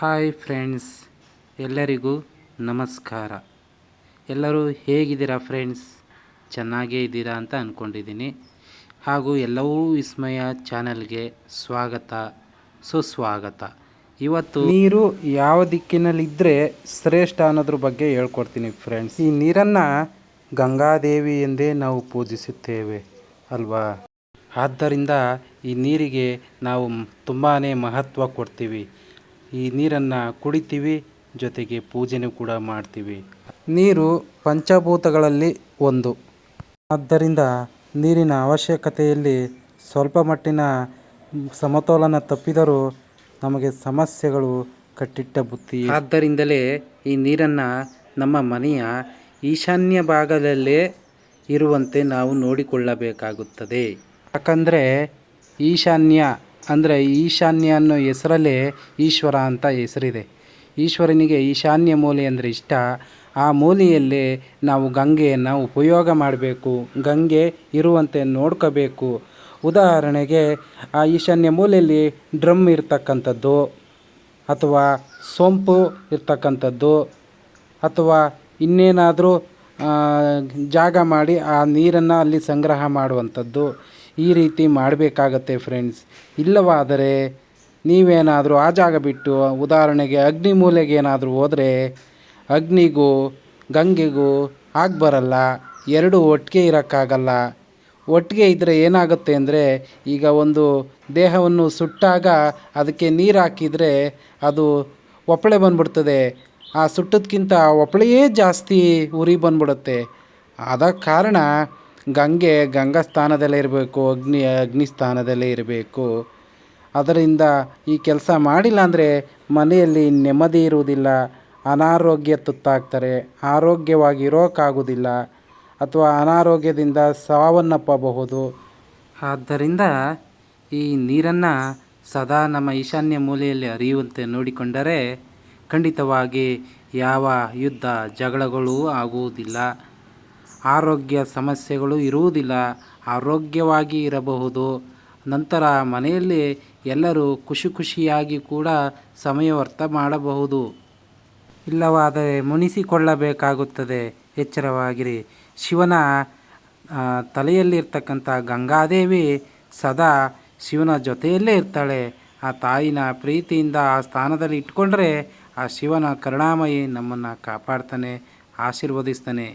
Hi friends, ಎಲ್ಲರಿಗೂ ನಮಸ್ಕಾರ. ಎಲ್ಲರೂ ಹೇಗಿದ್ದೀರಾ ಫ್ರೆಂಡ್ಸ್? ಚೆನ್ನಾಗೇ ಇದ್ದೀರಾ ಅಂತ ಅಂದ್ಕೊಂಡಿದ್ದೀನಿ. ಹಾಗೂ ಎಲ್ಲವೂ ವಿಸ್ಮಯ ಚಾನಲ್ಗೆ ಸ್ವಾಗತ, ಸುಸ್ವಾಗತ. ಇವತ್ತು ನೀರು ಯಾವ ದಿಕ್ಕಿನಲ್ಲಿದ್ದರೆ ಶ್ರೇಷ್ಠ ಅನ್ನೋದ್ರ ಬಗ್ಗೆ ಹೇಳ್ಕೊಡ್ತೀನಿ ಫ್ರೆಂಡ್ಸ್. ಈ ನೀರನ್ನು ಗಂಗಾದೇವಿ ಎಂದೇ ನಾವು ಪೂಜಿಸುತ್ತೇವೆ ಅಲ್ವಾ? ಆದ್ದರಿಂದ ಈ ನೀರಿಗೆ ನಾವು ತುಂಬಾ ಮಹತ್ವ ಕೊಡ್ತೀವಿ. ಈ ನೀರನ್ನು ಕುಡಿತೀವಿ, ಜೊತೆಗೆ ಪೂಜೆನೂ ಕೂಡ ಮಾಡ್ತೀವಿ. ನೀರು ಪಂಚಭೂತಗಳಲ್ಲಿ ಒಂದು. ಆದ್ದರಿಂದ ನೀರಿನ ಅವಶ್ಯಕತೆಯಲ್ಲಿ ಸ್ವಲ್ಪ ಮಟ್ಟಿನ ಸಮತೋಲನ ತಪ್ಪಿದರೂ ನಮಗೆ ಸಮಸ್ಯೆಗಳು ಕಟ್ಟಿಟ್ಟ ಬುತ್ತಿ. ಆದ್ದರಿಂದಲೇ ಈ ನೀರನ್ನು ನಮ್ಮ ಮನೆಯ ಈಶಾನ್ಯ ಭಾಗದಲ್ಲೇ ಇರುವಂತೆ ನಾವು ನೋಡಿಕೊಳ್ಳಬೇಕಾಗುತ್ತದೆ. ಯಾಕಂದರೆ ಈಶಾನ್ಯ ಅಂದರೆ ಈಶಾನ್ಯ ಅನ್ನೋ ಹೆಸರಲ್ಲೇ ಈಶ್ವರ ಅಂತ ಹೆಸರಿದೆ. ಈಶ್ವರನಿಗೆ ಈಶಾನ್ಯ ಮೂಲೆ ಅಂದರೆ ಇಷ್ಟ. ಆ ಮೂಲೆಯಲ್ಲಿ ನಾವು ಗಂಗೆಯನ್ನು ಉಪಯೋಗ ಮಾಡಬೇಕು, ಗಂಗೆ ಇರುವಂತೆ ನೋಡ್ಕೋಬೇಕು. ಉದಾಹರಣೆಗೆ ಆ ಈಶಾನ್ಯ ಮೂಲೆಯಲ್ಲಿ ಡ್ರಮ್ ಇರ್ತಕ್ಕಂಥದ್ದು, ಅಥವಾ ಸೋಂಪು ಇರ್ತಕ್ಕಂಥದ್ದು, ಅಥವಾ ಇನ್ನೇನಾದರೂ ಜಾಗ ಮಾಡಿ ಆ ನೀರನ್ನು ಅಲ್ಲಿ ಸಂಗ್ರಹ ಮಾಡುವಂಥದ್ದು, ಈ ರೀತಿ ಮಾಡಬೇಕಾಗತ್ತೆ ಫ್ರೆಂಡ್ಸ್. ಇಲ್ಲವಾದರೆ ನೀವೇನಾದರೂ ಆ ಜಾಗ ಬಿಟ್ಟು ಉದಾಹರಣೆಗೆ ಅಗ್ನಿ ಮೂಲೆಗೆ ಏನಾದರೂ ಹೋದರೆ ಅಗ್ನಿಗೂ ಗಂಗೆಗೂ ಆಗಿ ಬರಲ್ಲ, ಎರಡು ಒಟ್ಟಿಗೆ ಇರೋಕ್ಕಾಗಲ್ಲ. ಒಟ್ಟಿಗೆ ಇದ್ದರೆ ಏನಾಗುತ್ತೆ ಅಂದರೆ, ಈಗ ಒಂದು ದೇಹವನ್ನು ಸುಟ್ಟಾಗ ಅದಕ್ಕೆ ನೀರು ಹಾಕಿದರೆ ಅದು ಒಪ್ಪಳೆ ಬಂದ್ಬಿಡ್ತದೆ. ಆ ಸುಟ್ಟೋದಕ್ಕಿಂತ ಒಪ್ಪಳೆಯೇ ಜಾಸ್ತಿ ಉರಿ ಬಂದ್ಬಿಡುತ್ತೆ. ಆದ ಕಾರಣ ಗಂಗಾ ಸ್ಥಾನದಲ್ಲೇ ಇರಬೇಕು, ಅಗ್ನಿ ಸ್ಥಾನದಲ್ಲೇ ಇರಬೇಕು. ಅದರಿಂದ ಈ ಕೆಲಸ ಮಾಡಿಲ್ಲ ಅಂದರೆ ಮನೆಯಲ್ಲಿ ನೆಮ್ಮದಿ ಇರುವುದಿಲ್ಲ, ಅನಾರೋಗ್ಯ ತುತ್ತಾಗ್ತಾರೆ, ಆರೋಗ್ಯವಾಗಿರೋಕ್ಕಾಗೋದಿಲ್ಲ, ಅಥವಾ ಅನಾರೋಗ್ಯದಿಂದ ಸಾವನ್ನಪ್ಪಬಹುದು. ಆದ್ದರಿಂದ ಈ ನೀರನ್ನು ಸದಾ ನಮ್ಮ ಈಶಾನ್ಯ ಮೂಲೆಯಲ್ಲಿ ಹರಿಯುವಂತೆ ನೋಡಿಕೊಂಡರೆ ಖಂಡಿತವಾಗಿ ಯಾವ ಯುದ್ಧ ಜಗಳಗಳೂ ಆಗುವುದಿಲ್ಲ, ಆರೋಗ್ಯ ಸಮಸ್ಯೆಗಳು ಇರುವುದಿಲ್ಲ, ಆರೋಗ್ಯವಾಗಿ ಇರಬಹುದು. ನಂತರ ಮನೆಯಲ್ಲಿ ಎಲ್ಲರೂ ಖುಷಿಯಾಗಿ ಕೂಡ ಸಮಯ ವ್ಯರ್ಥ ಮಾಡಬಹುದು. ಇಲ್ಲವಾದರೆ ಮುನಿಸಿಕೊಳ್ಳಬೇಕಾಗುತ್ತದೆ. ಎಚ್ಚರವಾಗಿರಿ. ಶಿವನ ತಲೆಯಲ್ಲಿರ್ತಕ್ಕಂಥ ಗಂಗಾದೇವಿ ಸದಾ ಶಿವನ ಜೊತೆಯಲ್ಲೇ ಇರ್ತಾಳೆ. ಆ ತಾಯಿನ ಪ್ರೀತಿಯಿಂದ ಆ ಸ್ಥಾನದಲ್ಲಿ ಇಟ್ಕೊಂಡ್ರೆ ಆ ಶಿವನ ಕರುಣಾಮಯಿ ನಮ್ಮನ್ನು ಕಾಪಾಡ್ತಾನೆ, ಆಶೀರ್ವದಿಸ್ತಾನೆ.